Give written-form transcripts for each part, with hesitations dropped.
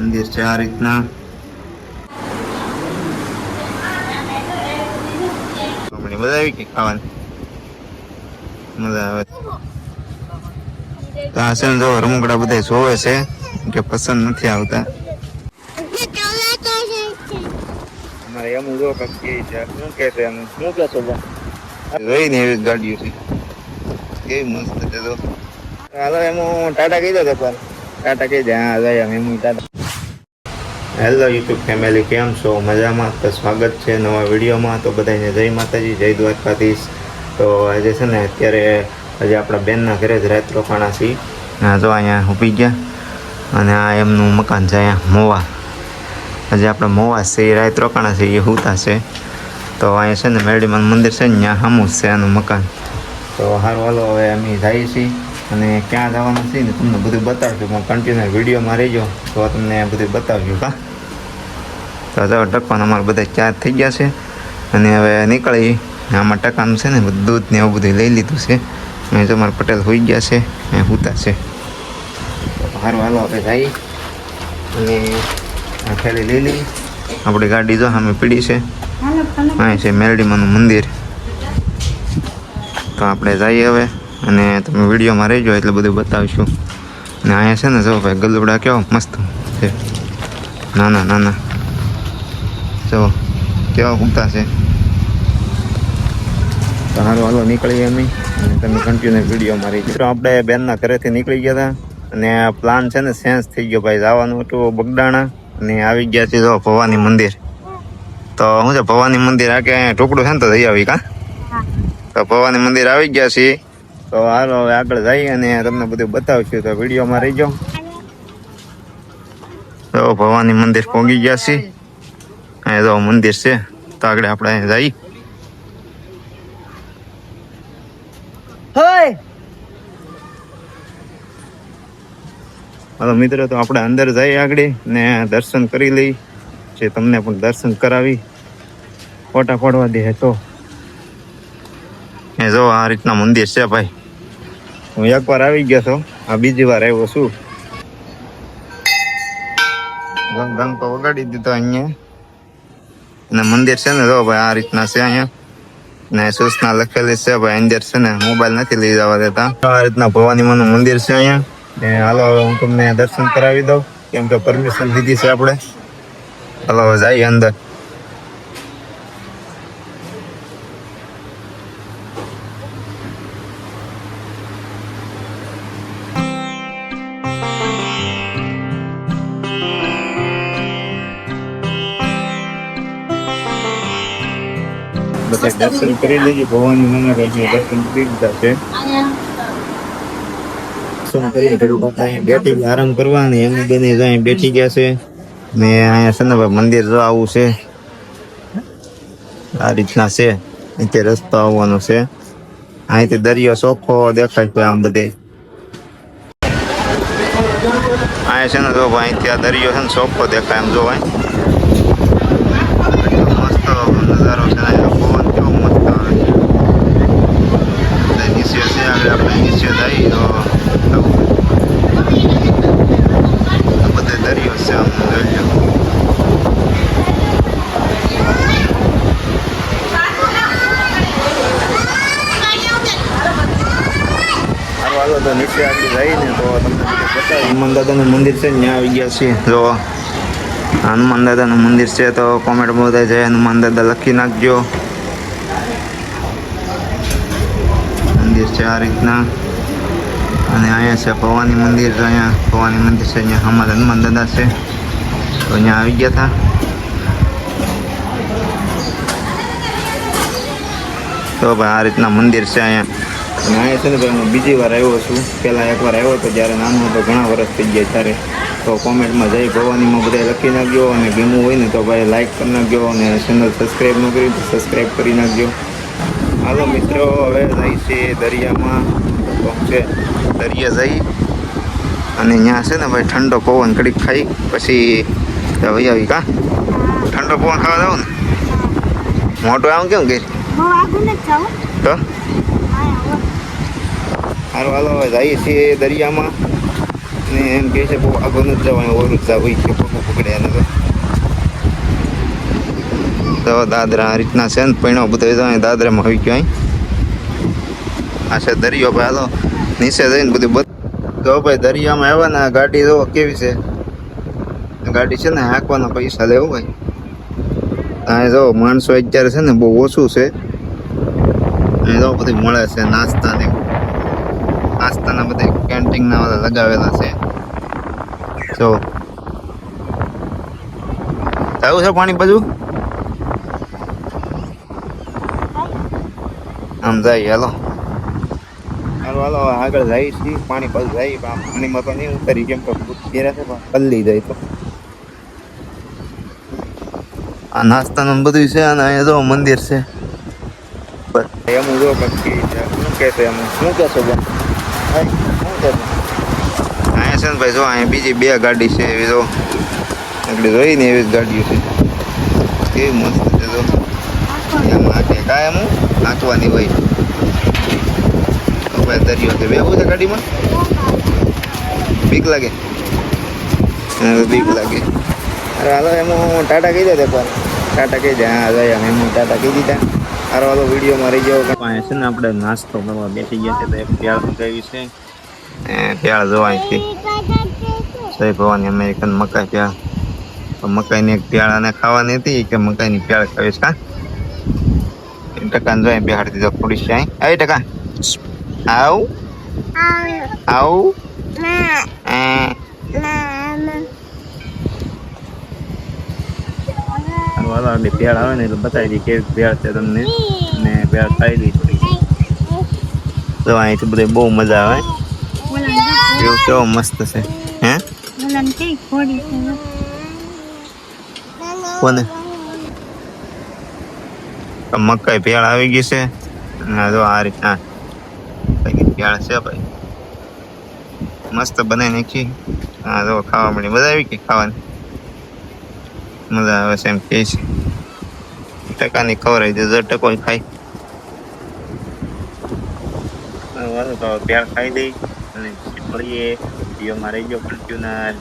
મંદિર છે આ રીતના. મજા આવી કે ખાવાની મજા આવે તો આ છે ને જો રમકડા બધા જોવે છે કે પસંદ નથી આવતા. અમારે એમ જો કે શું કે છે એમ શું કે છો જોઈ ને એવી ગાડીઓ છે કેવી મસ્ત છે. તો હાલો એમ ટાટા કહી દો પણ ટાટા કહી દે. હા જાય એમ ટાટા. હેલો યુટ્યુબ ફેમિલી, કેમ છો? મજામાં? તો સ્વાગત છે નવા વિડીયોમાં. તો બધાને જય માતાજી, જય દ્વારકાધીશ. તો આજે છે ને અત્યારે આજે આપણા બેનના ઘરે જ રાત રોકાણા છીએ. જો અહીંયા ઊભી ગયા અને આ એમનું મકાન છે અહીંયા મોવા. આજે આપણે મોવા છે એ રાત રોકાણા છે એ હુતા છે. તો અહીંયા છે ને મેરડીમાનું મંદિર છે ને ત્યાં સામું છે આનું મકાન. તો સારું હાલો હવે અમે જઈએ છીએ અને ક્યાં જવાનું છે ને તમને બધું બતાવજો. પણ કન્ટિન્યુ વિડીયોમાં રહીજો તો તમને બધું બતાવજો. કા તો જો ટકવાના અમારે બધા ચાર્જ થઈ ગયા છે અને હવે નીકળી. આમાં ટકાનું છે ને દૂધ ને એવું બધું લઈ લીધું છે. અહીં તો અમારા પટેલ હોઈ ગયા છે એ હુતા છે. સારું હાલો આપણે જઈએ અને આ થેલી લઈ લઈ. આપણી ગાડી જો સામે પીડી છે. અહીં છે મેરડીમાનું મંદિર. તો આપણે જઈએ હવે અને તમે વિડીયોમાં રહેજો એટલે બધું બતાવીશું. અને અહીંયા છે ને જો ભાઈ ગલુડા કેવો મસ્ત છે, નાના નાના જો કેવા ઉગતા છે. તો સારું હાલો નીકળીએ અમે અને તમે કન્ટિન્યુ વિડીયોમાં રહીજો. તો આપણે બેનના ઘરેથી નીકળી ગયા હતા અને આ પ્લાન છે ને ચેન્જ થઈ ગયો ભાઈ. જવાનું હતું બગડાણા અને આવી ગયા છે જો ભવાની મંદિર. તો શું છે ભવાની મંદિર આ કે ટુકડું છે ને તો જઈ આવી. કા તો ભવાની મંદિર આવી ગયા છીએ. તો હાલો હવે આગળ જઈએ અને તમને બધું બતાવશું. તો વિડીયોમાં રહીજો. તો ભવાની મંદિર પહોંચી ગયા છીએ. અહીંયા જો મંદિર છે તો આગળ આપણે અહીંયા જઈએ. હાલો મિત્રો, તો આપણે અંદર જઈએ આગળ ને દર્શન કરી લઈ. જે તમને પણ દર્શન કરાવી ફોટા પાડવા દે તો એ જો આ રીતના મંદિર છે ભાઈ. હું એકવાર આવી ગયો છું, આ બીજી વાર આવ્યો છું. ગંગ તો વગાડી દીધો અહીંયા. અને મંદિર છે ને જો ભાઈ આ રીતના છે અહીંયા ને સૂચના લખેલી છે ભાઈ. અંદર છે ને મોબાઈલ નથી લઈ જવા દેતા. આ રીતના ભવાની માનું મંદિર છે અહીંયા. ને હાલો હવે હું તમને દર્શન કરાવી દઉં કેમ કે પરમિશન લીધી છે આપણે. હાલો હવે જઈએ અંદર. બધા દર્શન કરી લેજો. ભવાની માના દર્શન કરી દીધા છે. બેઠી આરામ કરવાની એમની બેને અહીં બેઠી ગયા છે ને અહીંયા છે ને ભાઈ મંદિર જો આવું છે. આ રીતના છે. અહીંથી રસ્તો આવવાનો છે. અહીંથી દરિયો ચોખ્ખો દેખાય છે આમ બધે. અહીંયા છે ને જો ભાઈ અહીંથી આ દરિયો છે ને ચોખ્ખો દેખાય એમ જોવાય. મસ્ત નજારો છે. પવન કેવો મસ્ત આવે છે. નીચે છે આગળ આપણે નીચે જઈએ તો બધે દરિયો છે આમ દરિયો. હાલો તો નીચે આગળ જઈને તો તમને બતાવી. હનુમાન દાદાનું મંદિર છે ત્યાં આવી ગયા છીએ. જો હનુમાન દાદાનું મંદિર છે તો કોમેન્ટમાં બધા જય હનુમાન દાદા લખી નાખજો. મંદિર છે આ રીતના. અને અહીંયા છે ભવાની મંદિર. અહીંયા ભવાની મંદિર છે. અહીંયા અમારા હનુમાન દાદા છે તો અહીંયા આવી ગયા હતા. તો ભાઈ આ રીતના મંદિર છે અહીંયા. અને અહીંયા છે ને ભાઈ હું બીજી વાર આવ્યો છું. પહેલાં એકવાર આવ્યો હતો જ્યારે નાનો હતો, ઘણા વર્ષ થઈ ગયા ત્યારે. તો કોમેન્ટમાં જય ભવાનીમાં બધા લખી નાખજો. અને ગેમું હોય ને તો ભાઈ લાઈક કરી નાખજો. અને ચેનલ સબસ્ક્રાઈબ ન કરી તો સબસ્ક્રાઈબ કરી નાખજો. હાલો મિત્રો હવે જાય છે દરિયામાં. છે દરિયા જઈ અને ત્યાં છે ને ભાઈ ઠંડો પવન ઘડીક ખાઈ પછી વહી આવી. કા ઠંડો પવન ખાવા જાવ ને મોટો આમ કેમ કે તો સારું હાલો હવે જઈએ છીએ દરિયામાં ને એમ કહે છે બહુ આગળ નથી જવાનું, ઓરું જ જવું છે, પગ પકડે એને તો દાદરા આ રીતના છે ને પૈણો બધું દાદરામાં આવી ગયો અહીં. આ છે દરિયો ભાઈ, હાલો નીચે જઈને બધું તો ભાઈ દરિયામાં આવ્યા ને ગાડી જો કેવી છે, ગાડી છે ને હાંકવાના પૈસા લેવું ભાઈ. આ જો માણસો અત્યારે છે ને બહુ ઓછું છે, જો બધું મળે છે નાસ્તાના બધા કેન્ટીનના બધા લગાવેલા છે. જો આવું છે પાણી બાજુ આમ જાય. હાલો હાલો આગળ જાય છે પાણી બાજુ જાય, પાણીમાં તો નહીં ઉતરી કેમ કે ઘેરા છે પલ્લી જાય તો. આ નાસ્તાનું બધું છે અને અહીંયા જો મંદિર છે. એમ જો બાકી શું કહેશે એમ શું કહેશો બેન? શું કહેશો? અહીંયા છે ને ભાઈ જો અહીંયા બીજી 2 ગાડી છે એવી, જો આગળ જોઈ ને એવી જ ગાડીઓ છે, કેવી મસ્ત છે. જો એમ આંકે કાંઈ એમ આંકવાની હોય તો ભાઈ દરિયો છે. બેવું છે ગાડીમાં? બીક લાગે? બીક લાગે. અરે હાલો એમ ટાટા કહી દે એકવાર, ટાટા કહી દે. હા જાય એમ ટાટા કહી દીધા. હારો હાલો વિડીયોમાં રહી જાવ. અહીંયા છે ને આપણે નાસ્તો કરવા બેસી ગયા છે તો એક પ્યાળ મંગાવી છે. પ્યાળ જોવાયથી જય ભવાની અમેરિકન મકાઈ પ્યાળ. તો મકાઈની એક પ્યાળ અને ખાવાની હતી કે મકાઈની પ્યાળ ખાવીશ કા ટકાને જોઈએ બેહાડી દીધો થોડી છે. અહીં ટકા આવું આવું પ્યાળ આવે ને એટલે બતાવી દઈએ કેવી પ્યાળ છે તમને, ને પ્યાળ ખાઈ દઈ થોડી. તો અહીંથી બધે બહુ મજા આવે, એવું કેવો મસ્ત છે. હે કોને મકાઈ પ્યાળ આવી ગઈ છે. જો આ રીતના પ્યાળ છે ભાઈ, મસ્ત બનાવી નાખી. હા જો ખાવા મળી, મજા આવી ગઈ ખાવાની, મજા આવે છે એમ કે છે. ટકાની ખવડાવી દે, જો ટકો ખાય તો પ્યાર ખાઈ દઈ અને મળીએ વિડીયોમાં રહી ગયો કન્ટિન્યુઅર.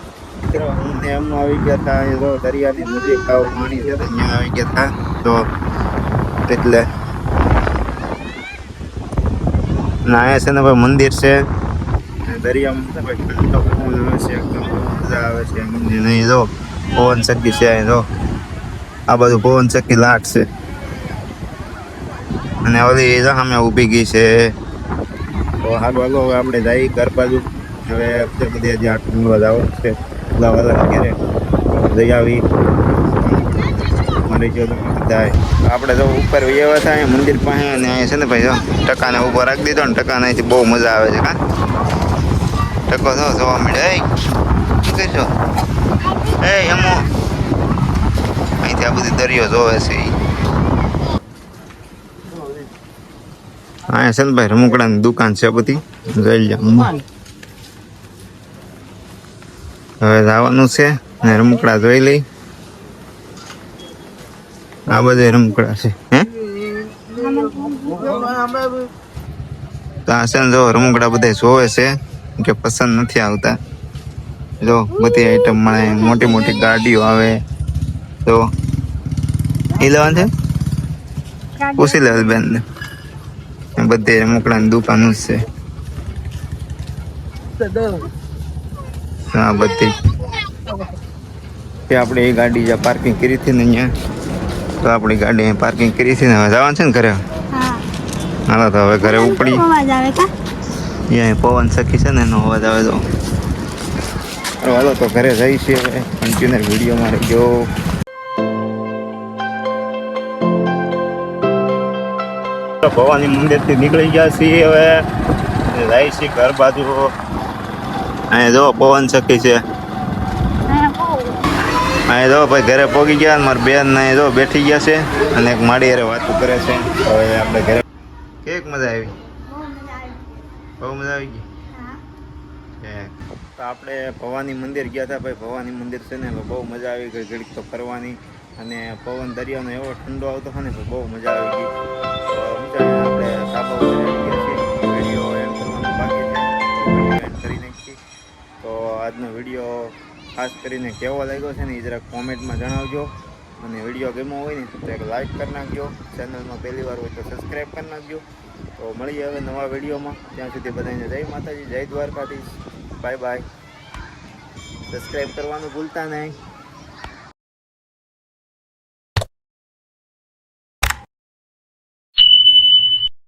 હું એમ આવી ગયા હતા જો દરિયાની નજીક પાણી છે ત્યાં આવી ગયા હતા તો એટલે ના અહીંયા છે ને ભાઈ મંદિર છે દરિયામાં ભાઈ ઠંડો પવન આવે છે, એકદમ મજા આવે છે. મંદિર નહીં જો પવન ચક્કી છે, જો આ બધું પવન ચક્કી લાટ છે અને ઓલી સામે ઊભી ગઈ છે. તો હાલો હાલો હવે આપણે જઈએ ઘર બાજુ. હવે બધે જે આટલું જવાનું છે વાલા ઘેરે જઈ આવી મળી ગયો જાય. આપણે તો ઉપર વ્યવસ્થા હતા અહીંયા મંદિર પાસે અને અહીંયા છે ને ભાઈ જો ટકાને ઊભો રાખી દીધો ને ટકાને અહીંથી બહુ મજા આવે છે. કા ટકો તો જોવા મળે. શું કહેશો? એમો અહીંથી આ બધી દરિયો જોવે છે. અહીંયા છે ને ભાઈ રમકડાની દુકાન છે બધી, જોઈ લો. હવે જવાનું છે ને રમકડા જોઈ લઈ. આ બધા રમકડા છે. હે તો આ છે ને જો રમકડા બધા જોવે છે કે પસંદ નથી આવતા. જો બધી આઈટમ મળે, મોટી મોટી ગાડીઓ આવે. તો એ લેવાનું છે, પૂછી લેવા બેન ને. બધે રમકડાની દુકાન જ છે. હા બધી આપણે એ ગાડી જ્યાં પાર્કિંગ કરી હતી ને અહીંયા, તો આપણી ગાડી અહીં પાર્કિંગ કરી હતી ને હવે જવાનું છે ને ઘરે. હાલો તો હવે ઘરે ઉપડી. અહીંયા પવન સખી છે ને એનો અવાજ આવે તો હાલો તો ઘરે જઈ છે. હવે કન્ટિન્યુઅર વિડીયોમાં રહી ગયો. ભવાની મંદિરથી નીકળી ગયા છીએ, હવે જાય છે ઘર બાજુ. અહીંયા જો પવન સખી છે. અહીંયા જો ભાઈ ઘરે પહોંચી ગયા. મારી બેન ને જો બેઠી ગયા છે અને એક માડી હારે વાતો કરે છે. હવે આપણે ઘરે કેક મજા આવી, બહુ મજા આવી ગઈ. તો આપણે ભવાની મંદિર ગયા હતા ભાઈ. ભવાની મંદિર છે ને બહુ મજા આવી ગઈ ઘડીક તો ફરવાની, અને પવન દરિયાનો એવો ઠંડો આવતો હોય ને તો બહુ મજા આવી ગઈ. આપણે સાપા વિડીયો એન્ડ કરવાનો બાકી છે, એન્ડ કરી નાખીએ. તો આજનો વિડીયો ખાસ કરીને કેવો લાગ્યો છે ને એ જરાક કોમેન્ટમાં જણાવજો. અને વિડીયો ગમ્યો હોય ને તો એક લાઈક કરી નાખજો. ચેનલમાં પહેલી વાર હોય તો સબસ્ક્રાઈબ કરી નાખજો. તો મળીએ હવે નવા વિડીયોમાં. ત્યાં સુધી બધાને જય માતાજી, જય દ્વારકાધીશ, બાય બાય. સબસ્ક્રાઈબ કરવાનું ભૂલતા નહીં.